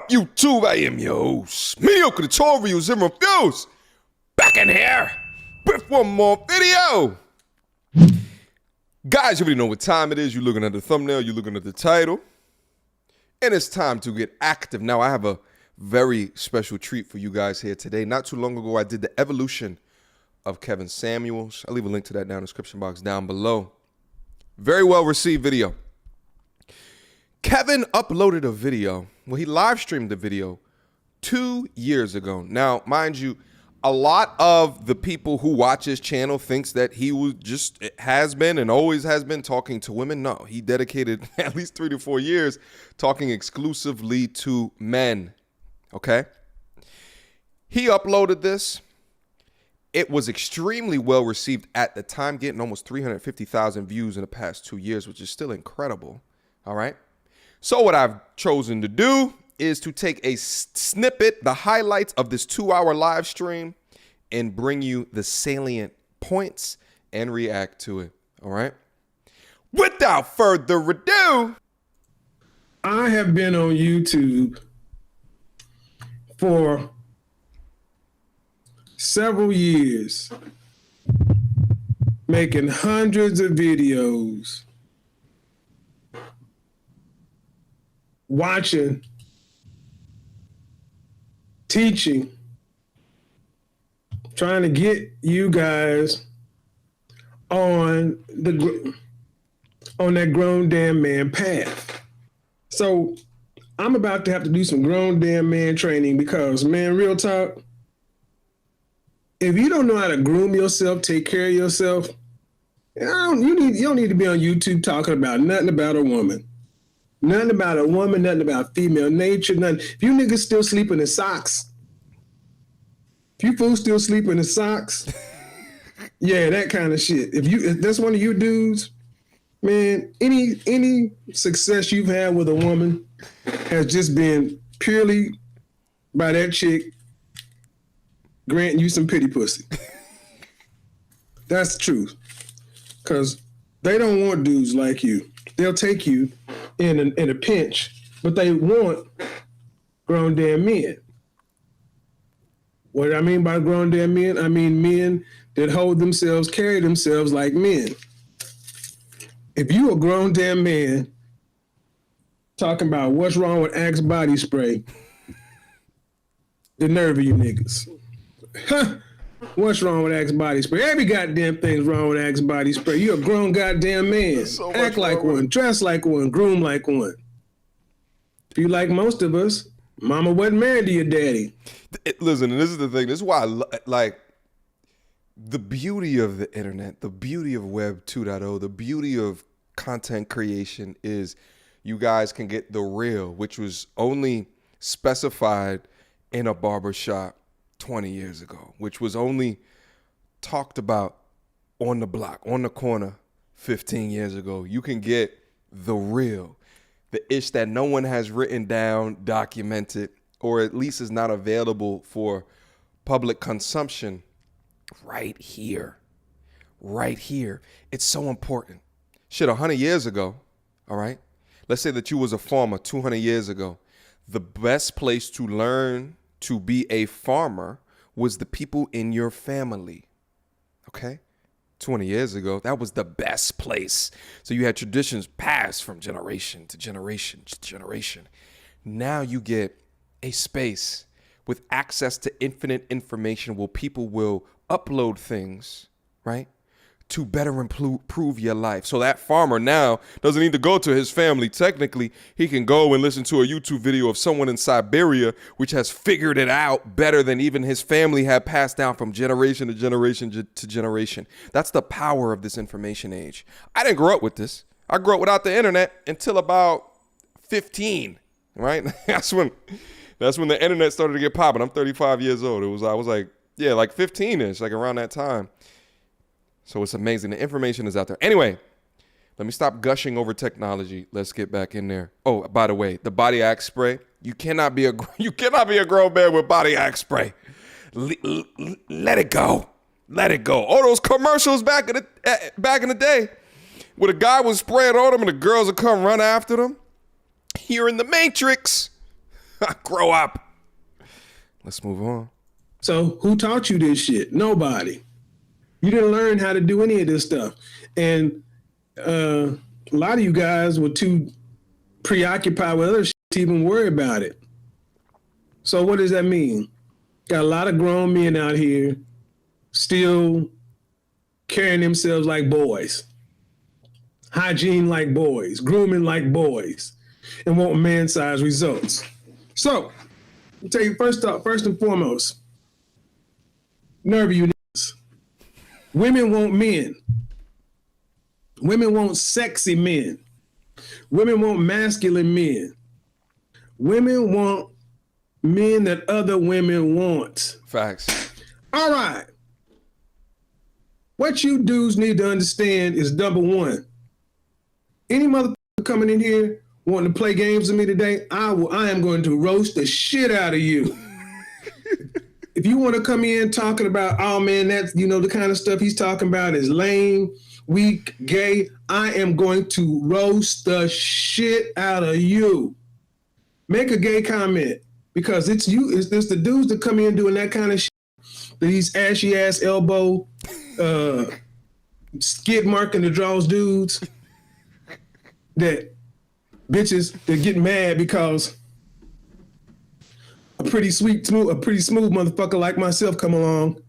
up, YouTube? I am your host, Mediocre, Reviews and Reviews. Back in here with one more video. Guys, you already know what time it is. You're looking at the thumbnail, you're looking at the title. And it's time to get active. Now, I have a very special treat for you guys here today. Not too long ago, I did the evolution of Kevin Samuels. I'll leave a link to that down in the description box down below. Very well received video. Kevin uploaded a video. Well, he live streamed the video 2 years ago. Now, mind you, a lot of the people who watch his channel thinks that he was has been and always has been talking to women. No, he dedicated at least 3 to 4 years talking exclusively to men. Okay? He uploaded this. It was extremely well received at the time, getting almost 350,000 views in the past 2 years, which is still incredible. All right? So what I've chosen to do is to take a snippet, the highlights of this 2-hour live stream, and bring you the salient points and react to it. All right? Without further ado, I have been on YouTube for several years, making hundreds of videos, watching, teaching, trying to get you guys on that grown damn man path. So I'm about to have to do some grown damn man training because, man, real talk, if you don't know how to groom yourself, take care of yourself, you don't need to be on YouTube talking about nothing about a woman. Nothing about a woman, nothing about female nature, nothing. If you niggas still sleeping in socks, if you fools still sleeping in socks, yeah, that kind of shit. If that's one of you dudes, man, any success you've had with a woman has just been purely by that chick granting you some pity pussy. That's the truth. Because they don't want dudes like you. They'll take you in a pinch, but they want grown damn men. What I mean by grown damn men, I mean men that hold themselves, carry themselves like men. If you a grown damn man talking about what's wrong with Axe body spray, the nerve of you niggas. What's wrong with Axe body spray? Every goddamn thing's wrong with Axe body spray. You're a grown goddamn man. So act like one, dress like one, groom like one. If you like most of us, mama wasn't married to your daddy. Listen, and this is the thing. This is why I like the beauty of the internet, the beauty of Web 2.0, the beauty of content creation is you guys can get the real, which was only specified in a barbershop 20 years ago, which was only talked about on the block, on the corner 15 years ago. You can get the real, the ish that no one has written down, documented, or at least is not available for public consumption right here. Right here. It's so important. Shit, 100 years ago, all right? Let's say that you was a farmer 200 years ago. The best place to learn to be a farmer was the people in your family, okay? 20 years ago, that was the best place. So you had traditions passed from generation to generation to generation. Now you get a space with access to infinite information where people will upload things, right, to better improve your life. So that farmer now doesn't need to go to his family. Technically, he can go and listen to a YouTube video of someone in Siberia, which has figured it out better than even his family had passed down from generation to generation to generation. That's the power of this information age. I didn't grow up with this. I grew up without the internet until about 15, right? That's when the internet started to get popping. I'm 35 years old. I was like 15-ish, like around that time. So it's amazing. The information is out there. Anyway, let me stop gushing over technology. Let's get back in there. Oh, by the way, the body Axe spray. You cannot be a grown man with body Axe spray. Let it go. Let it go. All those commercials back in the day, where the guy was spraying on them and the girls would come run after them. Here in the Matrix. Grow up. Let's move on. So who taught you this shit? Nobody. You didn't learn how to do any of this stuff. And a lot of you guys were too preoccupied with other shit to even worry about it. So what does that mean? Got a lot of grown men out here still carrying themselves like boys, hygiene like boys, grooming like boys, and want man-sized results. So, I'll tell you first and foremost, nerve you niggas. Women want men. Women want sexy men. Women want masculine men. Women want men that other women want. Facts. All right. What you dudes need to understand is number one. Any motherfucker coming in here wanting to play games with me today, I am going to roast the shit out of you. If you want to come in talking about, oh man, that's, the kind of stuff he's talking about is lame, weak, gay, I am going to roast the shit out of you. Make a gay comment, because it's the dudes that come in doing that kind of shit, these ashy ass elbow, skid mark in the draws dudes, that bitches that get mad because a pretty smooth motherfucker like myself come along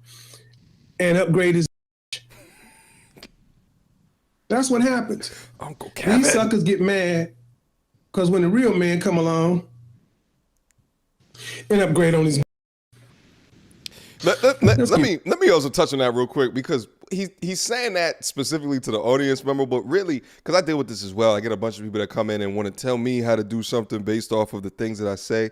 and upgrade his. That's what happens. Uncle Kevin. These suckers get mad because when the real man come and upgrade on his. Let me also touch on that real quick, because he's saying that specifically to the audience member, but really, because I deal with this as well. I get a bunch of people that come in and want to tell me how to do something based off of the things that I say,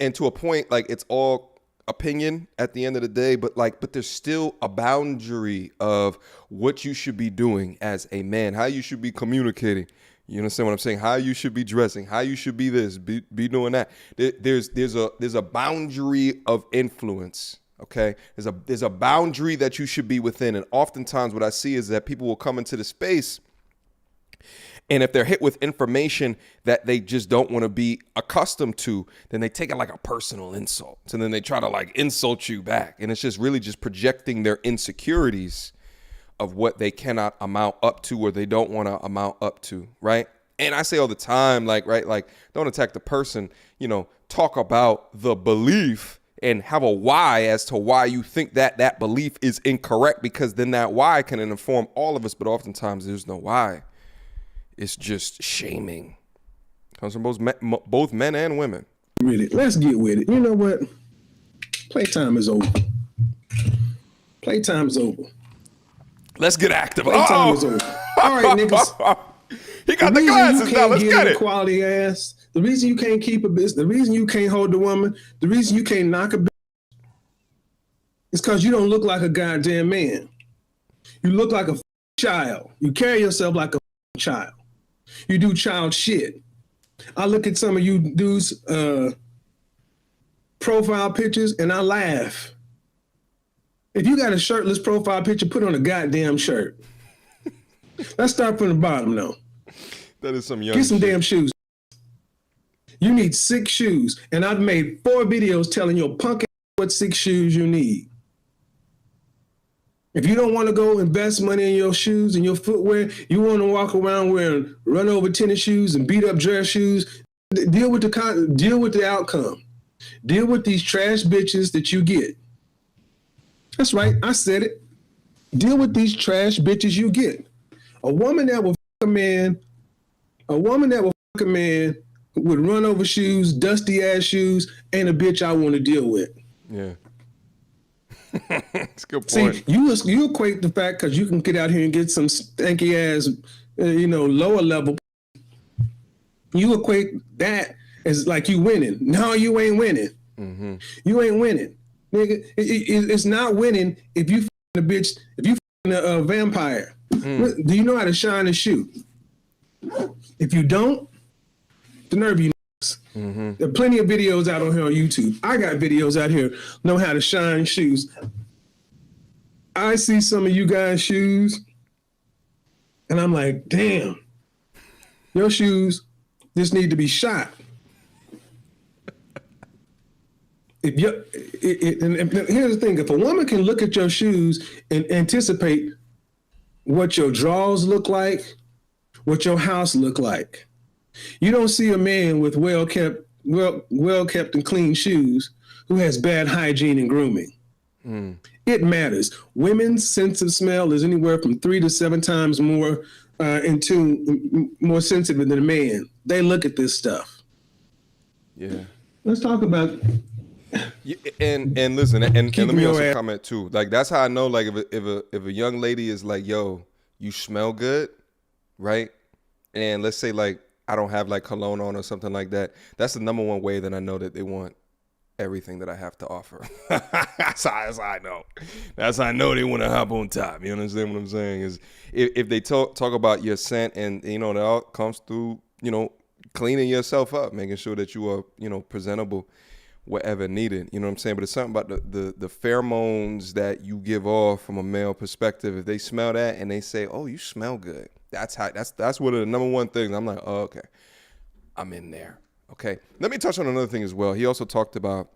and to a point, like, it's all opinion at the end of the day, but there's still a boundary of what you should be doing as a man, how you should be communicating. You understand what I'm saying? How you should be dressing, how you should be this, be doing that. There's a boundary of influence. Okay, there's a boundary that you should be within, and oftentimes what I see is that people will come into the space, and if they're hit with information that they just don't want to be accustomed to, then they take it like a personal insult, and then they try to insult you back, and it's just really just projecting their insecurities of what they cannot amount up to, or they don't want to amount up to, right? And I say all the time, don't attack the person, talk about the belief and have a why as to why you think that belief is incorrect, because then that why can inform all of us. But oftentimes there's no why. It's just shaming. Comes from both men and women. Really, let's get with it. You know what? Playtime is over. Playtime is over. Let's get active. Playtime is over. All right, niggas. He got the glasses now. Let's get it. Quality ass. The reason you can't keep a bitch, the reason you can't hold the woman, the reason you can't knock a bitch is because you don't look like a goddamn man. You look like a child. You carry yourself like a child. You do child shit. I look at some of you dudes' profile pictures and I laugh. If you got a shirtless profile picture, put on a goddamn shirt. Let's start from the bottom, though. That is some young Get some shit. damn shoes. You need 6 shoes, and I've made 4 videos telling your punk ass what 6 shoes you need. If you don't want to go invest money in your shoes and your footwear, you want to walk around wearing run over tennis shoes and beat up dress shoes, deal with the outcome. Deal with these trash bitches that you get. That's right, I said it. Deal with these trash bitches you get. A woman that will fuck a man with run over shoes, dusty ass shoes, ain't a bitch I want to deal with. Yeah. That's a good point. See, you equate the fact because you can get out here and get some stanky ass, lower level. You equate that as like you winning. No, you ain't winning. Mm-hmm. You ain't winning, nigga. It's not winning if you a bitch. If you a vampire, do you know how to shine and shoot? If you don't, the nerve you. Mm-hmm. There are plenty of videos out on here on YouTube. I got videos out here know how to shine shoes. I see some of you guys' shoes, and I'm like, damn, your shoes just need to be shot. if you and here's the thing, if a woman can look at your shoes and anticipate what your drawers look like, what your house look like, you don't see a man with well kept and clean shoes who has bad hygiene and grooming. It matters. Women's sense of smell is anywhere from 3 to 7 times more more sensitive than a man. They look at this stuff. Yeah. Let's talk about. Yeah, and listen, and let me also comment too. Like that's how I know. Like if a young lady is like, "Yo, you smell good," right? And let's say like I don't have like cologne on or something like that. That's the number one way that I know that they want everything that I have to offer. That's how I know. That's how I know they want to hop on top. You understand what I'm saying? Is if they talk about your scent and that all comes through, cleaning yourself up, making sure that you are, presentable wherever needed. You know what I'm saying? But it's something about the pheromones that you give off from a male perspective. If they smell that and they say, "Oh, you smell good," that's one of the number one things. I'm like, "Oh, okay, I'm in there." Okay, let me touch on another thing as well. He also talked about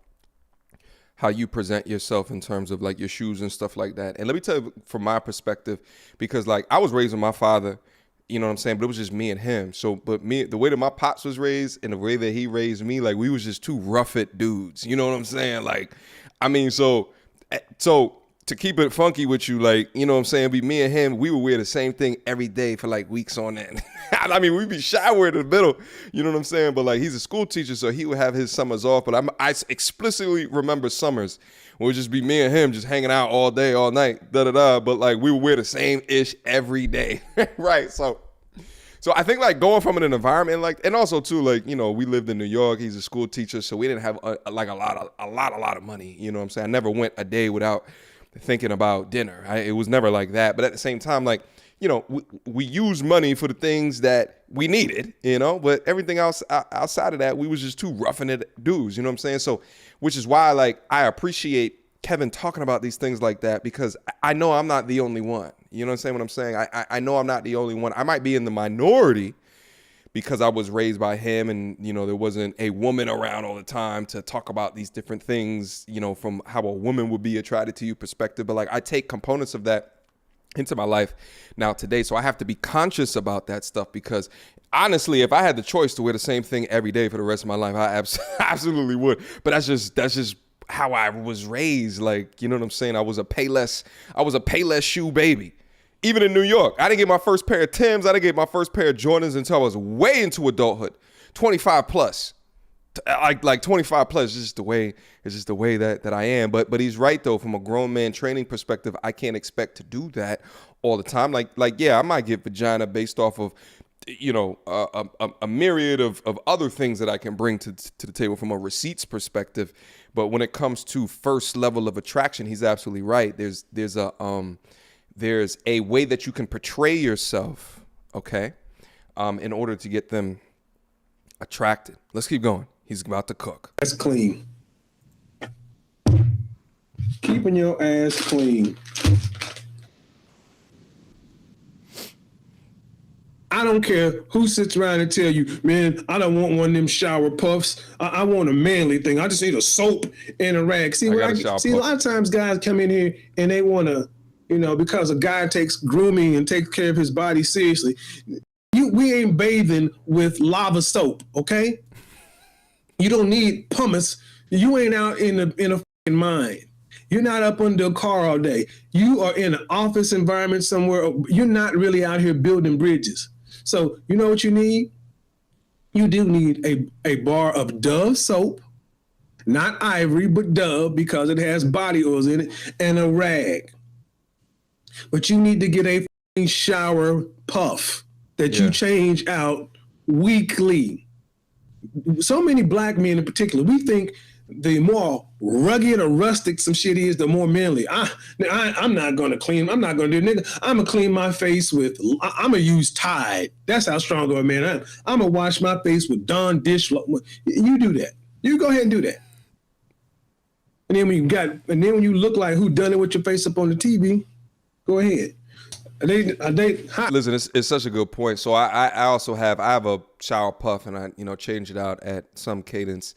how you present yourself in terms of like your shoes and stuff like that. And let me tell you from my perspective, because like I was raised with my father, you know what I'm saying? But it was just me and him. So, but the way that my pops was raised and the way that he raised me, like we was just two rough-it dudes. You know what I'm saying? Like, I mean, so to keep it funky with you, like, you know what I'm saying? Be me and him, we would wear the same thing every day for like weeks on end. I mean, we'd be showered in the middle, you know what I'm saying? But like, he's a school teacher, so he would have his summers off. But I explicitly remember summers where it would just be me and him just hanging out all day, all night, da-da-da. But like, we would wear the same ish every day, right? So I think like going from an environment like, and also too, like, we lived in New York. He's a school teacher, so we didn't have a lot of money. You know what I'm saying? I never went a day without thinking about dinner. It was never like that. But at the same time, like, we use money for the things that we needed, but everything else outside of that, we was just two roughing it dudes, you know what I'm saying? So, which is why, like, I appreciate Kevin talking about these things like that, because I know I'm not the only one. You know what I'm saying? I know I'm not the only one. I might be in the minority because I was raised by him and, there wasn't a woman around all the time to talk about these different things, from how a woman would be attracted to you perspective. But like, I take components of that into my life now today. So I have to be conscious about that stuff, because honestly, if I had the choice to wear the same thing every day for the rest of my life, I absolutely would. But that's just how I was raised. Like, you know what I'm saying? I was a Payless shoe baby. Even in New York, I didn't get my first pair of Timbs. I didn't get my first pair of Jordans until I was way into adulthood, 25 plus. Like 25 plus is just the way that I am. But he's right though. From a grown man training perspective, I can't expect to do that all the time. Like yeah, I might get vagina based off of a myriad of other things that I can bring to the table from a receipts perspective. But when it comes to first level of attraction, he's absolutely right. There's a way that you can portray yourself, okay, in order to get them attracted. Let's keep going. He's about to cook. That's clean. Keeping your ass clean. I don't care who sits around and tell you, man, I don't want one of them shower puffs. I want a manly thing. I just need a soap and a rag. See, a lot of times guys come in here and they want to, because a guy takes grooming and takes care of his body seriously. We ain't bathing with lava soap, okay? You don't need pumice. You ain't out in a fucking mine. You're not up under a car all day. You are in an office environment somewhere. You're not really out here building bridges. So you know what you need? You do need a bar of Dove soap, not Ivory, but Dove, because it has body oils in it, and a rag. But you need to get a shower puff that you change out weekly. So many black men in particular, we think the more rugged or rustic some shit is, the more manly. I'm not going to clean. I'm not going to do it, nigga. I'm going to clean my face with, I'm going to use Tide. That's how strong of a man I am. I'm going to wash my face with Dawn dish. You do that. You go ahead and do that. And then when you look like who done it with your face up on the TV, go ahead. Listen, it's such a good point. So I have a shower puff, and I change it out at some cadence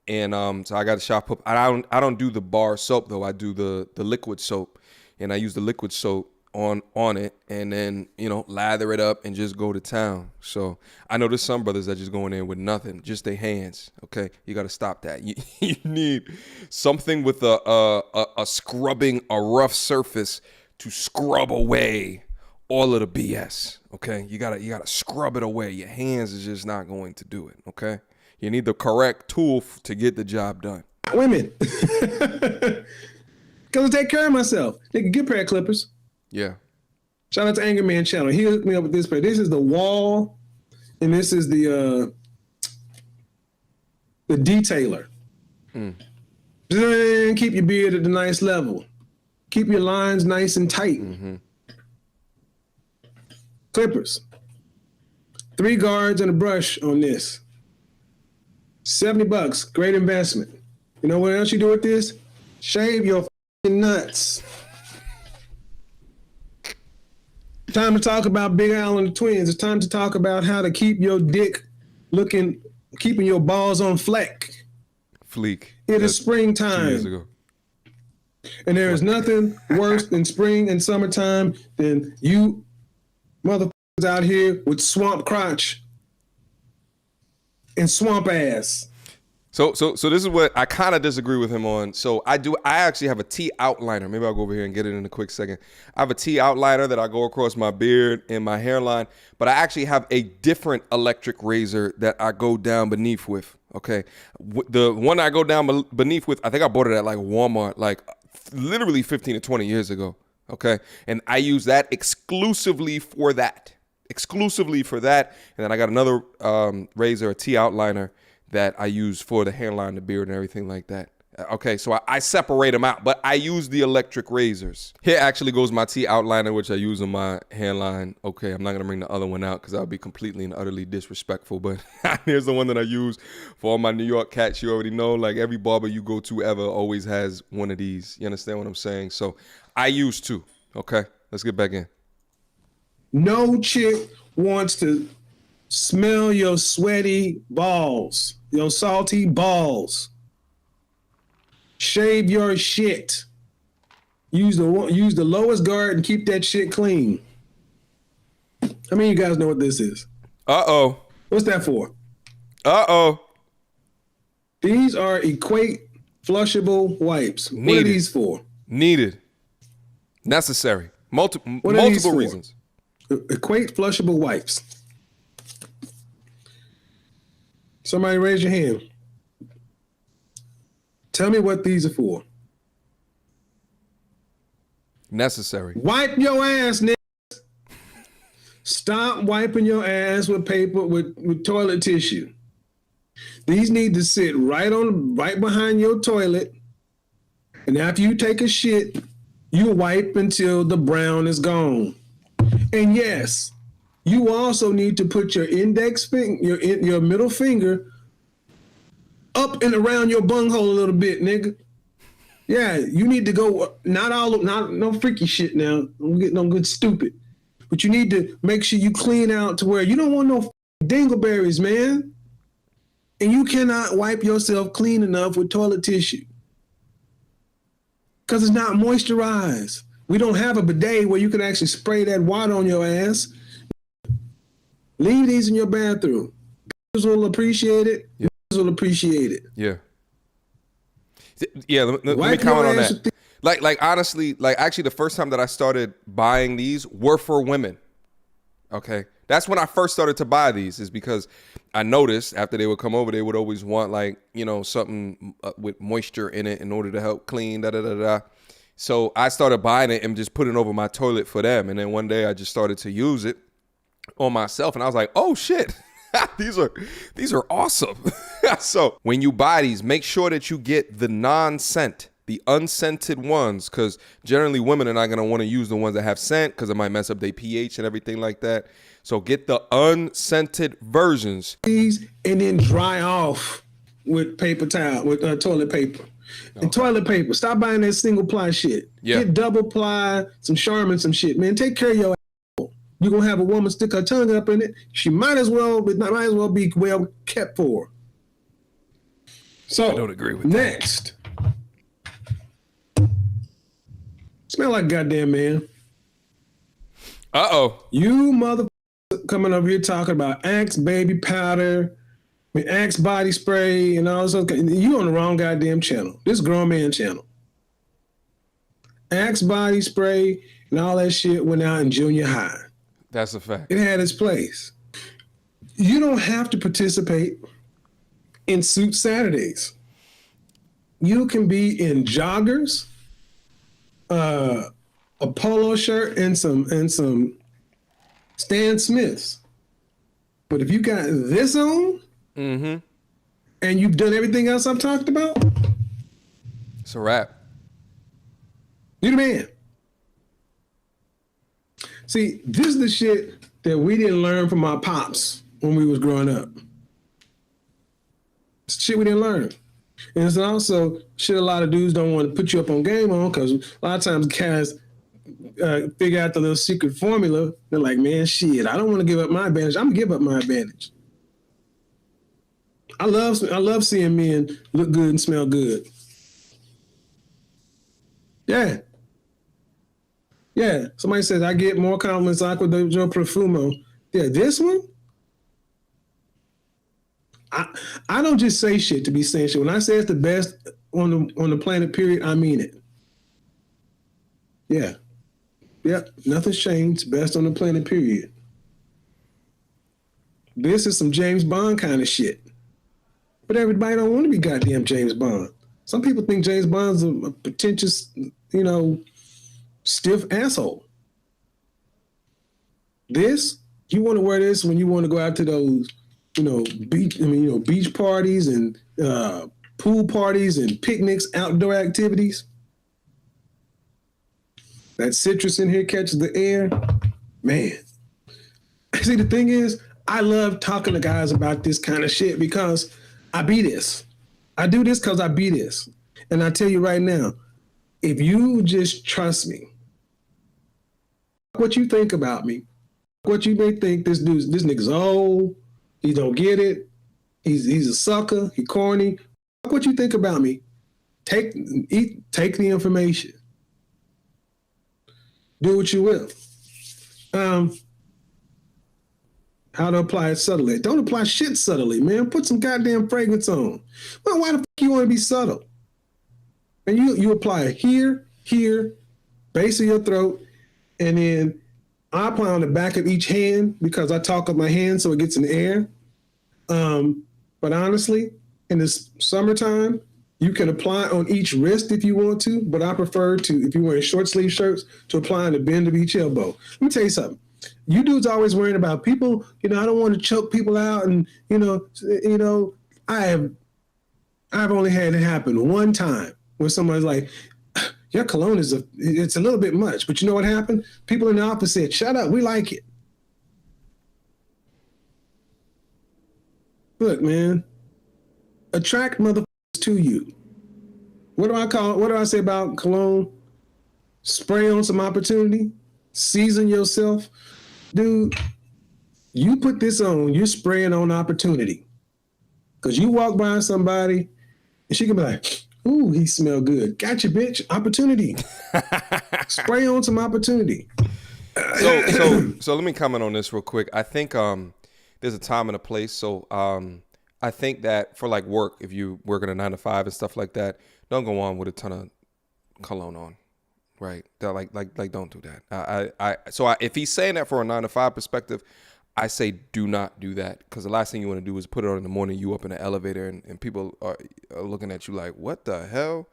And so I got a shop pup. I don't do the bar soap though. I do the liquid soap, and I use the liquid soap on it, and then lather it up and just go to town. So I know there's some brothers that just go in there with nothing, just their hands. Okay, you got to stop that. You need something with a scrubbing, a rough surface to scrub away all of the BS. Okay, you gotta scrub it away. Your hands is just not going to do it. Okay, you need the correct tool to get the job done. Women, because I take care of myself. They can get a pair of clippers. Yeah. Shout out to Anger Man Channel. He hooked me up with this pair. This is the Wall, and this is the detailer. Keep your beard at a nice level. Keep your lines nice and tight. Mm-hmm. Clippers. 3 guards and a brush on this. $70. Great investment. You know what else you do with this? Shave your nuts. Time to talk about Big Al and the twins. It's time to talk about how to keep your dick keeping your balls on fleek. It is springtime. 2 years ago. And there is nothing worse than spring and summertime than you motherfuckers out here with swamp crotch and swamp ass. So this is what I kind of disagree with him on. So I actually have a T outliner. Maybe I'll go over here and get it in a quick second. I have a T outliner that I go across my beard and my hairline, but I actually have a different electric razor that I go down beneath with. Okay. The one I go down beneath with, I think I bought it at like Walmart, like literally 15 to 20 years ago. Okay. And I use that exclusively for that. And then I got another razor, a T outliner, that I use for the hairline, the beard, and everything like that. Okay, so I separate them out, but I use the electric razors. Here actually goes my T outliner, which I use on my hairline. Okay, I'm not gonna bring the other one out because that would be completely and utterly disrespectful, but here's the one that I use for all my New York cats. You already know, like every barber you go to ever always has one of these. You understand what I'm saying? So I use 2, okay? Let's get back in. No chick wants to smell your sweaty balls, your salty balls. Shave your shit. Use the lowest guard and keep that shit clean. How many of you guys know what this is? Uh-oh. What's that for? Uh-oh. These are Equate flushable wipes. Needed. What are these for? Needed. Necessary. Multiple reasons. Equate flushable wipes. Somebody raise your hand. Tell me what these are for. Necessary. Wipe your ass, nigga. Stop wiping your ass with paper, with toilet tissue. These need to sit right behind your toilet. And after you take a shit, you wipe until the brown is gone. And yes, you also need to put your index finger, your middle finger up and around your bunghole a little bit, nigga. Yeah, you need to go, not no freaky shit now. I'm getting no good stupid. But you need to make sure you clean out to where you don't want no dingleberries, man. And you cannot wipe yourself clean enough with toilet tissue because it's not moisturized. We don't have a bidet where you can actually spray that water on your ass. Leave these in your bathroom. Girls will appreciate it. Yeah. Will appreciate it. Yeah. Let me comment on that. Like honestly, like actually the first time that I started buying these were for women. Okay. That's when I first started to buy these, is because I noticed after they would come over, they would always want like, something with moisture in it in order to help clean, So I started buying it and just putting it over my toilet for them. And then one day I just started to use it on myself and I was like, oh shit. These are awesome. So when you buy these, make sure that you get the non-scent, the unscented ones, because generally women are not going to want to use the ones that have scent because it might mess up their pH and everything like that. So get the unscented versions. And then dry off with paper towel, with toilet paper. And toilet paper. Stop buying that single ply shit. Yeah. Get double ply, some Charmin, some shit, man. Take care of your. You're going to have a woman stick her tongue up in it. She might as well be well kept for. So I don't agree with next, smell like goddamn man. Uh-oh. You mother coming over here talking about Axe baby powder, Axe body spray, and all this other. You on the wrong goddamn channel. This grown man channel. Axe body spray and all that shit went out in junior high. That's a fact. It had its place. You don't have to participate in Suit Saturdays. You can be in joggers, a polo shirt, and some Stan Smiths. But if you got this on, and you've done everything else I've talked about, it's a wrap. you the man. See, this is the shit that we didn't learn from our pops when we was growing up. It's shit we didn't learn. And it's also shit a lot of dudes don't want to put you up on game on, because a lot of times guys figure out the little secret formula. They're like, man, shit, I don't want to give up my advantage. I'm gonna give up my advantage. I love seeing men look good and smell good. Yeah. Yeah. Somebody says I get more compliments Aqua de Joe Profumo. Yeah, this one? I don't just say shit to be saying shit. When I say it's the best on the planet, period, I mean it. Yeah. Yep. Nothing's changed. Best on the planet, period. This is some James Bond kind of shit. But everybody don't want to be goddamn James Bond. Some people think James Bond's a pretentious, stiff asshole. This, you want to wear this when you want to go out to those, beach parties and pool parties and picnics, outdoor activities. That citrus in here catches the air. Man. See, the thing is, I love talking to guys about this kind of shit because I be this. I do this because I be this. And I tell you right now, if you just trust me, what you think about me, what you may think this nigga's old, he don't get it, he's a sucker, he corny. What you think about me, take the information. Do what you will. How to apply it subtly. Don't apply shit subtly, man. Put some goddamn fragrance on. Well, why the fuck you want to be subtle? And you apply it here, base of your throat, and then I apply on the back of each hand because I talk with my hands so it gets in the air. But honestly, in this summertime, you can apply on each wrist if you want to, but I prefer to, if you're wearing short sleeve shirts, to apply on the bend of each elbow. Let me tell you something. You dudes always worrying about people, I don't want to choke people out, and I've only had it happen one time where somebody's like, your cologne it's a little bit much, but you know what happened? People in the office said, shut up, we like it. Look, man, attract motherfuckers to you. What do I say about cologne? Spray on some opportunity, season yourself. Dude, you put this on, you're spraying on opportunity. Because you walk by somebody and she can be like, ooh, he smell good. Gotcha, bitch. Opportunity. Spray on some opportunity. So let me comment on this real quick. I think there's a time and a place. So I think that for like work, if you work at a 9 to 5 and stuff like that, don't go on with a ton of cologne on. Right. They're like, don't do that. So if he's saying that for a 9 to 5 perspective, I say do not do that, because the last thing you want to do is put it on in the morning, you up in the elevator and people are looking at you like, what the hell?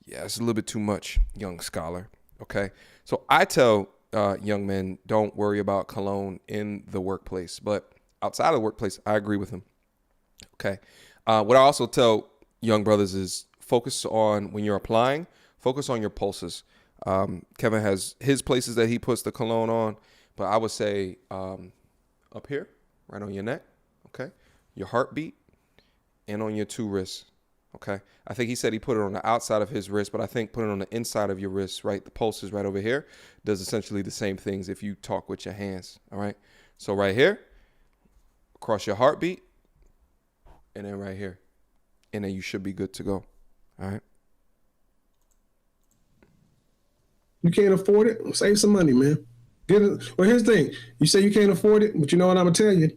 Yeah, it's a little bit too much, young scholar. Okay. So I tell young men, don't worry about cologne in the workplace, but outside of the workplace, I agree with him. Okay. What I also tell young brothers is focus on, when you're applying, focus on your pulses. Kevin has his places that he puts the cologne on, but I would say up here, right on your neck, okay, your heartbeat, and on your 2 wrists, okay. I think he said he put it on the outside of his wrist, but I think put it on the inside of your wrist, right, the pulses right over here, does essentially the same things if you talk with your hands, all right. So right here, across your heartbeat, and then right here, and then you should be good to go. All right. You can't afford it? Save some money, man. Well, here's the thing. You say you can't afford it, but you know what I'm going to tell you?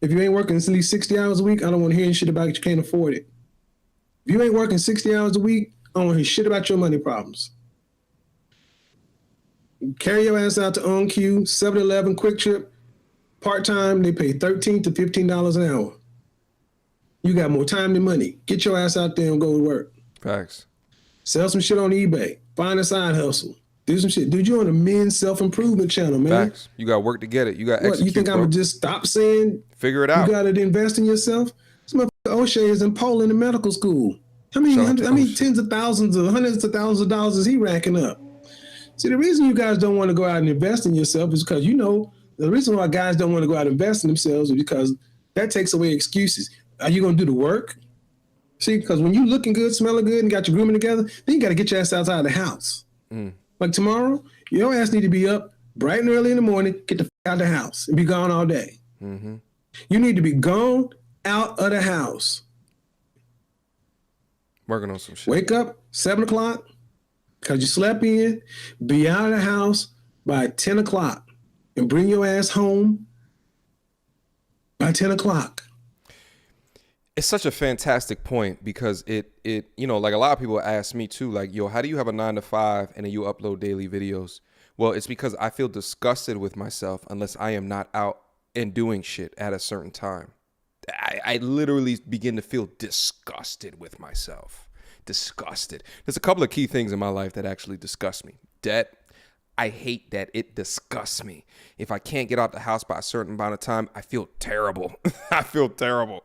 If you ain't working at least 60 hours a week, I don't want to hear any shit about it. You can't afford it. If you ain't working 60 hours a week, I don't want to hear shit about your money problems. Carry your ass out to OnQ, 7-Eleven, Quick Trip, part-time. They pay $13 to $15 an hour. You got more time than money. Get your ass out there and go to work. Facts. Sell some shit on eBay. Find a side hustle. Do some shit. Dude, you're on a men's self-improvement channel, man. Facts. You got work to get it. You got execute. You think I'm going to just stop saying figure it out? You got to invest in yourself? This motherfucker O'Shea is in Poland in medical school. How many tens of thousands or hundreds of thousands of dollars is he racking up? See, the reason you guys don't want to go out and invest in yourself is because, you know, the reason why guys don't want to go out and invest in themselves is because that takes away excuses. Are you going to do the work? See, because when you looking good, smelling good, and got your grooming together, then you got to get your ass outside of the house. Like tomorrow, your ass need to be up bright and early in the morning, get the out of the house, and be gone all day. Mm-hmm. You need to be gone out of the house. Working on some shit. Wake up 7 o'clock because you slept in. Be out of the house by 10 o'clock and bring your ass home by 10 o'clock. It's such a fantastic point because it you know, like a lot of people ask me too, like, yo, how do you have a 9 to 5 and then you upload daily videos? Well, it's because I feel disgusted with myself unless I am not out and doing shit at a certain time. I literally begin to feel disgusted with myself. Disgusted. There's a couple of key things in my life that actually disgust me. Debt. I hate that. It disgusts me. If I can't get out the house by a certain amount of time, I feel terrible. I feel terrible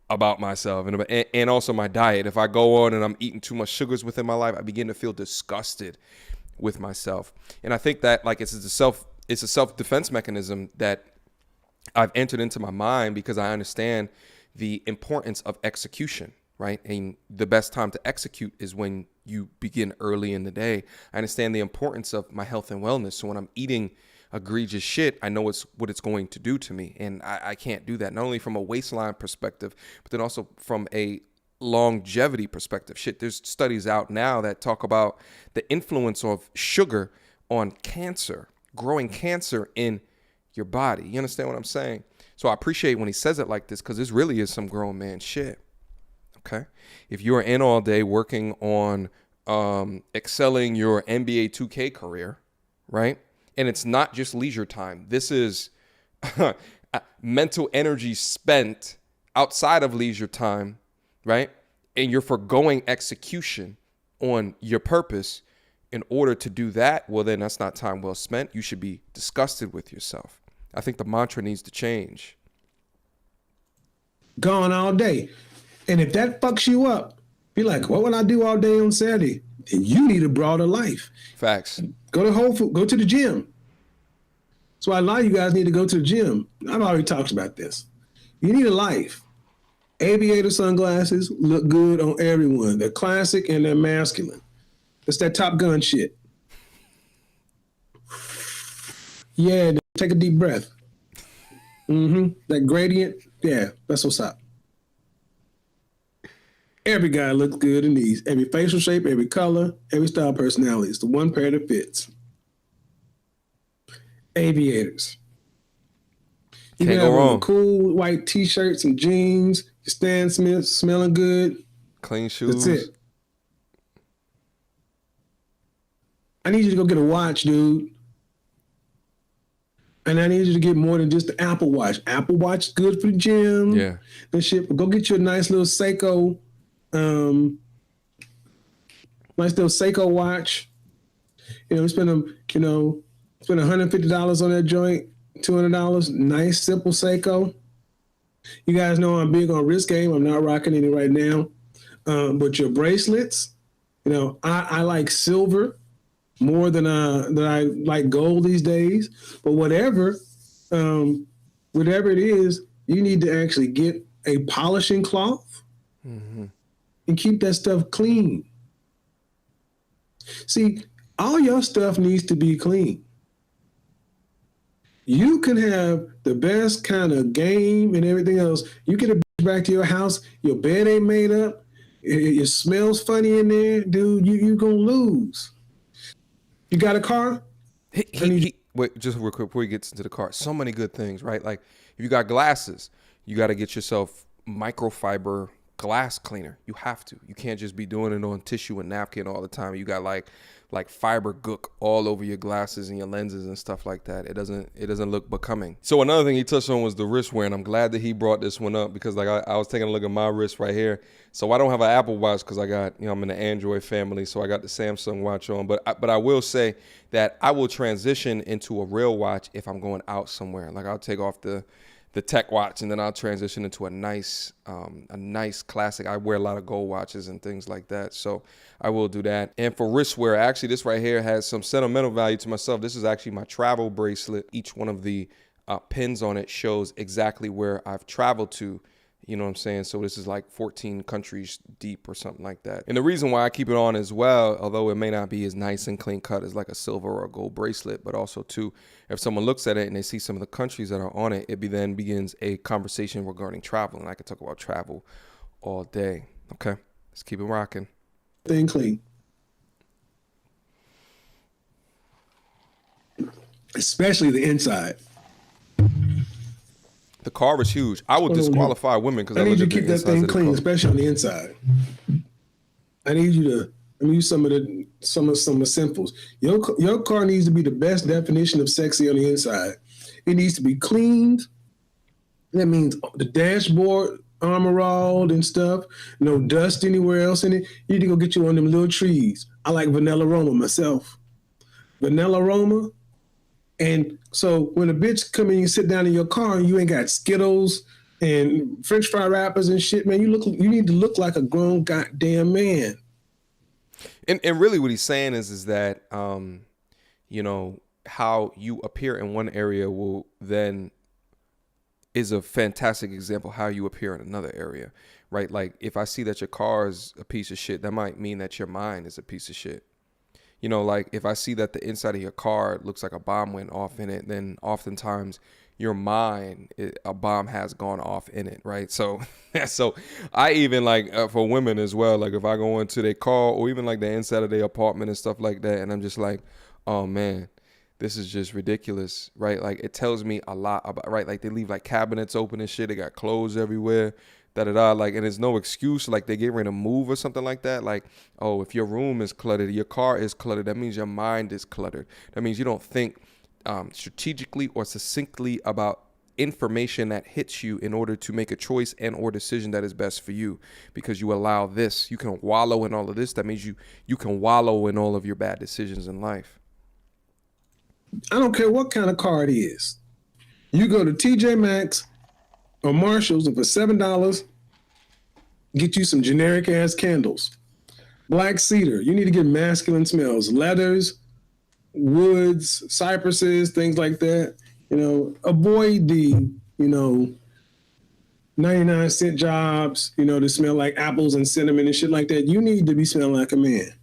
about myself and also my diet. If I go on and I'm eating too much sugars within my life, I begin to feel disgusted with myself. And I think that like it's a self-defense mechanism that I've entered into my mind because I understand the importance of execution, right? And the best time to execute is when you begin early in the day. I understand the importance of my health and wellness. So when I'm eating egregious shit, I know what it's going to do to me. And I can't do that, not only from a waistline perspective, but then also from a longevity perspective. Shit, there's studies out now that talk about the influence of sugar on cancer, growing cancer in your body. You understand what I'm saying? So I appreciate when he says it like this because this really is some grown man shit. Okay? If you're in all day working on excelling your NBA 2K career, right? And it's not just leisure time. This is mental energy spent outside of leisure time, right? And you're forgoing execution on your purpose in order to do that. Well, then that's not time well spent. You should be disgusted with yourself. I think the mantra needs to change. Gone all day. And if that fucks you up, be like, what will I do all day on Saturday? And you need a broader life. Facts. Go to Whole Foods, go to the gym. That's why a lot of you guys need to go to the gym. I've already talked about this. You need a life. Aviator sunglasses look good on everyone. They're classic and they're masculine. It's that Top Gun shit. Yeah, take a deep breath. That gradient, yeah, that's what's up. Every guy looks good in these. Every facial shape, every color, every style, personality. It's the one pair that fits. Aviators. You Can't can go have wrong. Cool white t-shirts and jeans. Stan Smith, smelling good. Clean shoes. That's it. I need you to go get a watch, dude. And I need you to get more than just the Apple Watch. Apple Watch is good for the gym. Yeah. And shit. But go get you a nice little Seiko, watch. You know, spend $150 on that joint, $200. Nice, simple Seiko. You guys know I'm big on wrist game. I'm not rocking any right now. But your bracelets, you know, I like silver more than I like gold these days. But whatever it is, you need to actually get a polishing cloth and keep that stuff clean. See, all your stuff needs to be clean. You can have the best kind of game and everything else. You get a bitch back to your house, your bed ain't made up, it smells funny in there, dude, you gonna lose. You got a car? Wait, just real quick before he gets into the car. So many good things, right? Like if you got glasses, you got to get yourself microfiber glass cleaner. You have to. You can't just be doing it on tissue and napkin all the time. You got like fiber gook all over your glasses and your lenses and stuff like that. It doesn't look becoming. So another thing he touched on was the wrist wear, and I'm glad that he brought this one up because like I was taking a look at my wrist right here. So I don't have an Apple Watch because I got, I'm in the Android family, so I got the Samsung watch on. But I will say that I will transition into a real watch if I'm going out somewhere. Like I'll take off the tech watch and then I'll transition into a nice classic. I wear a lot of gold watches and things like that, so I will do that. And for wrist wear, actually this right here has some sentimental value to myself. This is actually my travel bracelet. Each one of the pins on it shows exactly where I've traveled to. You know what I'm saying? So this is like 14 countries deep or something like that. And the reason why I keep it on as well, although it may not be as nice and clean cut as like a silver or a gold bracelet, but also too, if someone looks at it and they see some of the countries that are on it, then begins a conversation regarding travel. And I could talk about travel all day. Okay, let's keep it rocking. Thing clean. Especially the inside. The car is huge. I would disqualify women because I need you to keep that thing clean, especially on the inside. I need you to use some of the simples. Your car needs to be the best definition of sexy on the inside. It needs to be cleaned. That means the dashboard armor rolled and stuff. No dust anywhere else in it. You need to go get you one of them little trees. I like vanilla aroma myself. Vanilla aroma. And so when a bitch come in, you sit down in your car and you ain't got Skittles and French fry wrappers and shit, man. You need to look like a grown goddamn man. And really what he's saying is that, how you appear in one area will then is a fantastic example how you appear in another area, right? Like if I see that your car is a piece of shit, that might mean that your mind is a piece of shit. You know, like if I see that the inside of your car looks like a bomb went off in it, then oftentimes your mind, a bomb has gone off in it, right? So I even like for women as well, like if I go into their car or even like the inside of their apartment and stuff like that, and I'm just like, oh man, this is just ridiculous, right? Like it tells me a lot about, right? Like they leave like cabinets open and shit. They got clothes everywhere. Like, and there's no excuse, like they get ready to move or something like that. Like, oh, if your room is cluttered, your car is cluttered, that means your mind is cluttered. That means you don't think strategically or succinctly about information that hits you in order to make a choice and or decision that is best for you, because you allow this. You can wallow in all of this. That means you can wallow in all of your bad decisions in life. I don't care what kind of car it is. You go to TJ Maxx or Marshalls, and for $7, get you some generic ass candles. Black cedar, you need to get masculine smells. Leathers, woods, cypresses, things like that. Avoid the, 99-cent jobs, to smell like apples and cinnamon and shit like that. You need to be smelling like a man.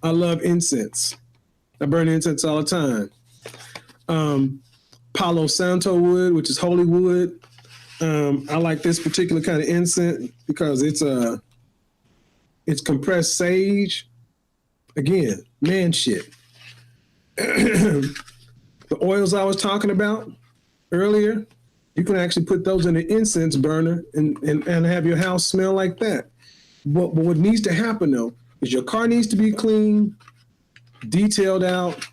I love incense. I burn incense all the time. Palo Santo wood, which is holy wood. I like this particular kind of incense because it's compressed sage. Again, man shit. The oils I was talking about earlier, you can actually put those in the incense burner and have your house smell like that. But what needs to happen though is your car needs to be clean, detailed out.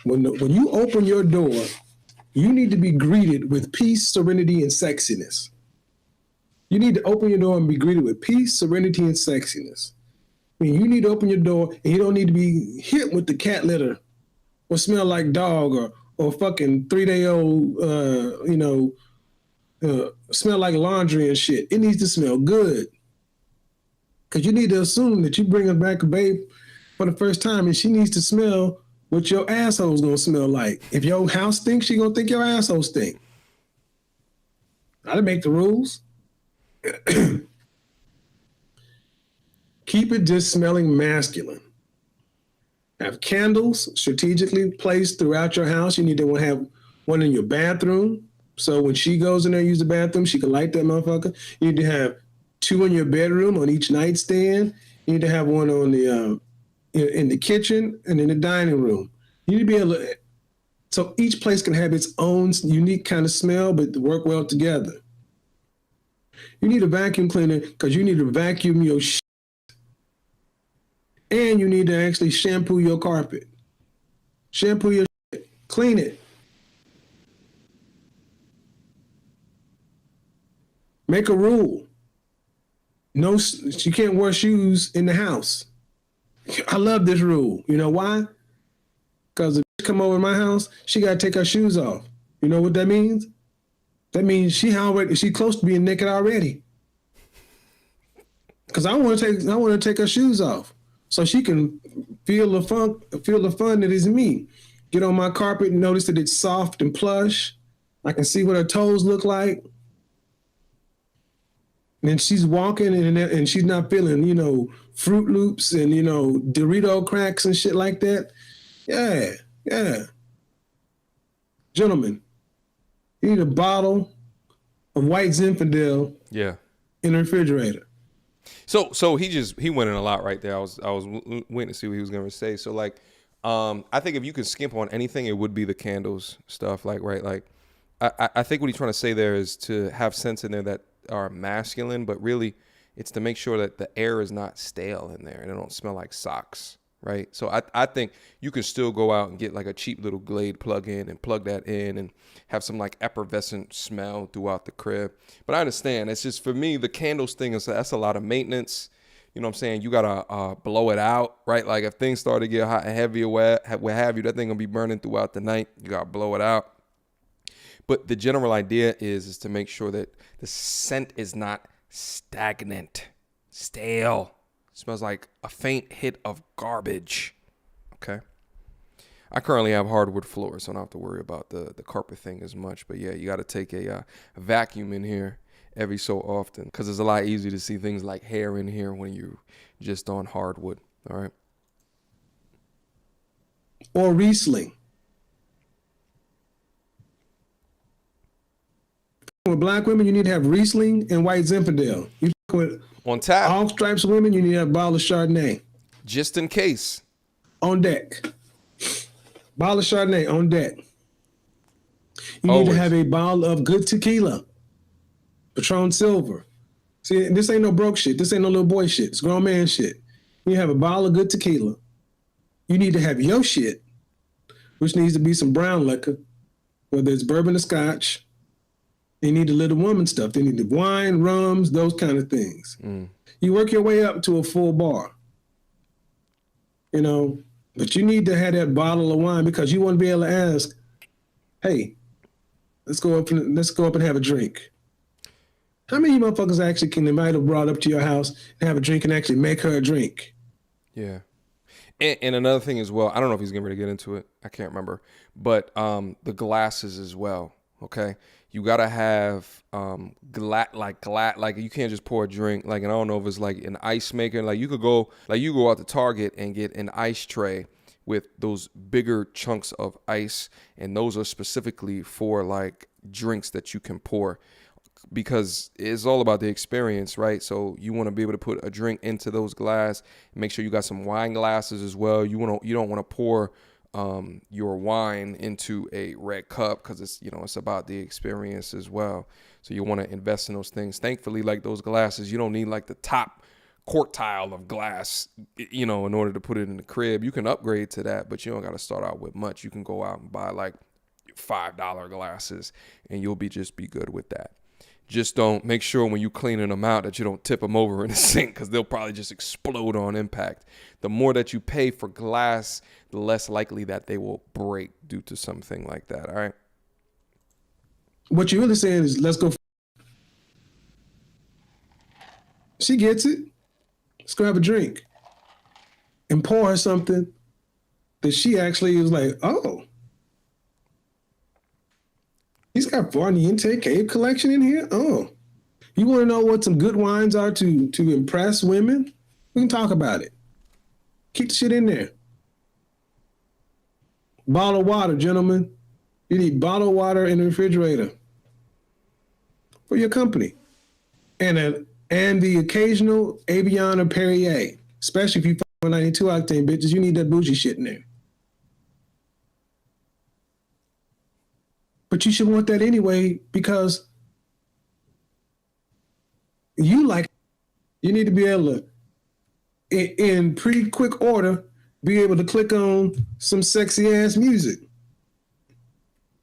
When you open your door, you need to be greeted with peace, serenity, and sexiness. You need to open your door and be greeted with peace, serenity, and sexiness. I mean, you need to open your door and you don't need to be hit with the cat litter or smell like dog or fucking 3-day-old, smell like laundry and shit. It needs to smell good. Because you need to assume that you bring her back a babe for the first time and she needs to smell what your asshole's gonna smell like. If your house stinks, she gonna think your asshole stink. I didn't make the rules. Keep it just smelling masculine. Have candles strategically placed throughout your house. You need to have one in your bathroom, So when she goes in there and use the bathroom, she can light that motherfucker. You need to have 2 in your bedroom on each nightstand. You need to have one on the in the kitchen and in the dining room. You need to be able to, so each place can have its own unique kind of smell, but work well together. You need a vacuum cleaner because you need to vacuum your shit. And you need to actually shampoo your carpet. Shampoo your shit. Clean it. Make a rule. No, you can't wear shoes in the house. I love this rule. You know why? Because if she come over to my house, she got to take her shoes off. You know what that means? That means she close to being naked already. Because I want to take her shoes off so she can feel the fun that is me. Get on my carpet and notice that it's soft and plush. I can see what her toes look like. And she's walking and she's not feeling, Fruit Loops and, Dorito cracks and shit like that. Yeah. Gentlemen, you need a bottle of White Zinfandel in the refrigerator. So he went in a lot right there. I was waiting to see what he was going to say. So I think if you can skimp on anything, it would be the candles stuff. I think what he's trying to say there is to have scents in there that are masculine, but really it's to make sure that the air is not stale in there and it don't smell like socks, right? So I think you can still go out and get like a cheap little Glade plug-in and plug that in and have some like effervescent smell throughout the crib. But I understand, it's just for me, the candles thing that's a lot of maintenance. You know what I'm saying? You gotta blow it out, right? Like if things start to get hot and heavy or what have you, that thing gonna be burning throughout the night. You gotta blow it out. But the general idea is to make sure that the scent is not stagnant, stale. It smells like a faint hit of garbage. Okay. I currently have hardwood floors, so I don't have to worry about the carpet thing as much. But yeah, you got to take a vacuum in here every so often because it's a lot easier to see things like hair in here when you're just on hardwood. All right. Or Riesling. With black women, you need to have Riesling and White Zinfandel. You with on tap. All stripes of women, you need to have a bottle of Chardonnay. Just in case. On deck. Bottle of Chardonnay on deck. You need to have a bottle of good tequila. Patron Silver. See, this ain't no broke shit. This ain't no little boy shit. It's grown man shit. You have a bottle of good tequila. You need to have your shit, which needs to be some brown liquor, whether it's bourbon or scotch. They need the little woman stuff. They need the wine, rums, those kind of things. You work your way up to a full bar, but you need to have that bottle of wine because you want to be able to ask, hey, let's go up and have a drink. How many motherfuckers actually can they might have brought up to your house and have a drink and actually make her a drink? Yeah. And another thing as well, I don't know if he's getting ready to get into it. I can't remember. But the glasses as well, okay? You gotta have like you can't just pour a drink. Like, and I don't know if it's like an ice maker. Like you go out to Target and get an ice tray with those bigger chunks of ice, and those are specifically for like drinks that you can pour because it's all about the experience, right? So you want to be able to put a drink into those glass. Make sure you got some wine glasses as well. You don't want to pour your wine into a red cup because it's about the experience as well. So you want to invest in those things. Thankfully, like those glasses, you don't need like the top quartile of glass, in order to put it in the crib. You can upgrade to that, but you don't got to start out with much. You can go out and buy like $5 glasses and you'll be good with that. Just don't make sure when you cleaning them out that you don't tip them over in the sink because they'll probably just explode on impact. The more that you pay for glass, the less likely that they will break due to something like that. All right. What you're really saying is let's go. She gets it. Let's go have a drink and pour her something that she actually is like, oh. He's got Barney Intake Cave Collection in here. Oh, you want to know what some good wines are to impress women? We can talk about it. Keep the shit in there. Bottled water, gentlemen. You need bottled water in the refrigerator. for your company. And the occasional Avion or Perrier, especially if you fuck 92 octane bitches, you need that bougie shit in there. But you should want that anyway because you need to be able to, in pretty quick order, be able to click on some sexy ass music.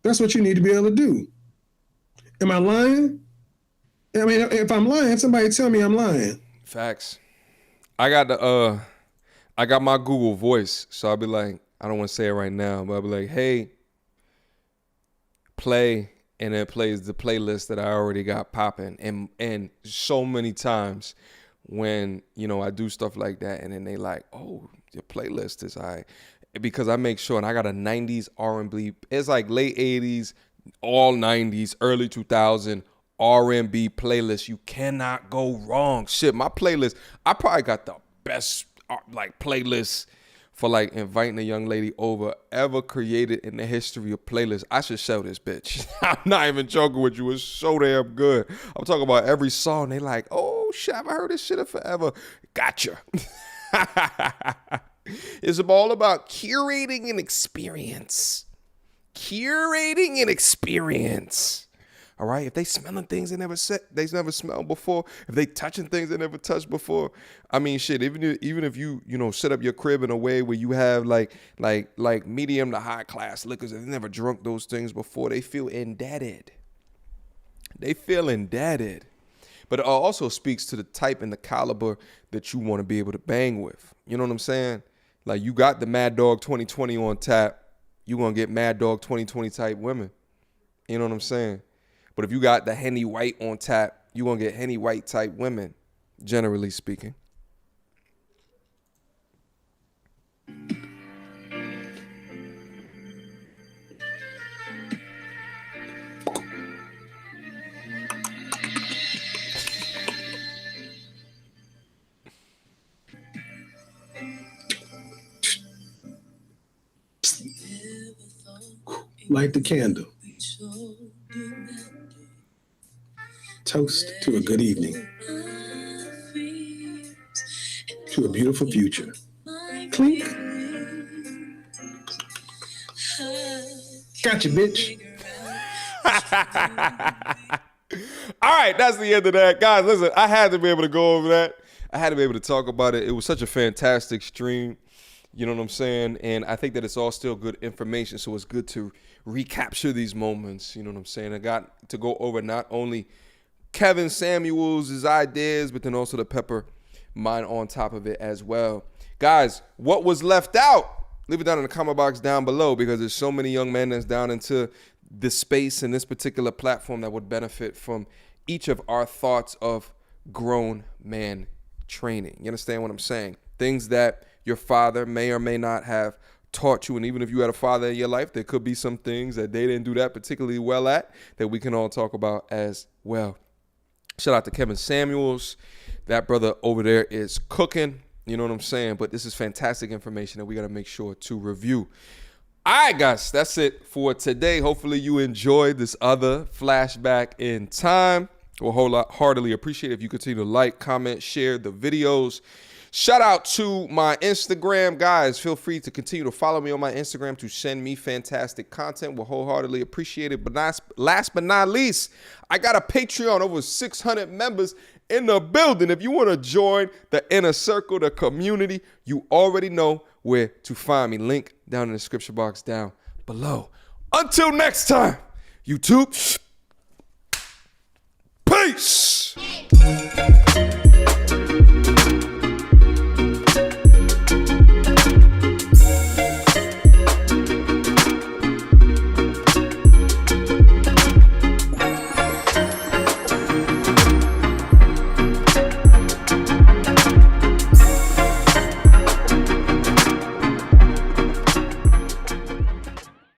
That's what you need to be able to do. Am I lying? I mean, if I'm lying, somebody tell me I'm lying. Facts. I got my Google Voice, so I'll be like, I don't want to say it right now, but I'll be like, hey, play, and it plays the playlist that I already got popping. And so many times when, you know, I do stuff like that, and then they like, oh, your playlist is high. Because I make sure, and I got a 90s R&B, it's like late 80s, all 90s, early 2000 R&B playlist. You cannot go wrong. Shit, my playlist, I probably got the best like playlist for like inviting a young lady over ever created in the history of playlists. I should show this bitch. I'm not even joking with you. It's so damn good. I'm talking about every song. They like, oh shit, I've heard this shit forever. Gotcha. It's all about curating an experience. Curating an experience. All right, if they smelling things they never smelled before, if they touching things they never touched before, I mean, shit. Even if you set up your crib in a way where you have like medium to high class liquors and they never drunk those things before, they feel indebted. They feel indebted, but it also speaks to the type and the caliber that you want to be able to bang with. You know what I'm saying? Like you got the Mad Dog 2020 on tap, you gonna get Mad Dog 2020 type women. You know what I'm saying? But if you got the Henny White on tap, you're going to get Henny White type women, generally speaking. Light the candle. Toast to a good evening. To a beautiful future. Clink. Gotcha, bitch. All right, that's the end of that. Guys, listen, I had to be able to go over that. I had to be able to talk about it. It was such a fantastic stream. You know what I'm saying? And I think that it's all still good information, so it's good to recapture these moments. You know what I'm saying? I got to go over not only Kevin Samuels' ideas, but then also to pepper mine on top of it as well. Guys, what was left out? Leave it down in the comment box down below, because there's so many young men that's down into this space and this particular platform that would benefit from each of our thoughts of grown man training. You understand what I'm saying? Things that your father may or may not have taught you. And even if you had a father in your life, there could be some things that they didn't do that particularly well at that we can all talk about as well. Shout out to Kevin Samuels. That brother over there is cooking. You know what I'm saying? But this is fantastic information that we got to make sure to review. All right, guys, that's it for today. Hopefully you enjoyed this other flashback in time. We'll heartily appreciate it if you continue to like, comment, share the videos. Shout out to my Instagram. Guys, feel free to continue to follow me on my Instagram to send me fantastic content. We'll wholeheartedly appreciate it. But last but not least, I got a Patreon, over 600 members in the building. If you want to join the inner circle, the community, you already know where to find me. Link down in the description box down below. Until next time, YouTube, peace.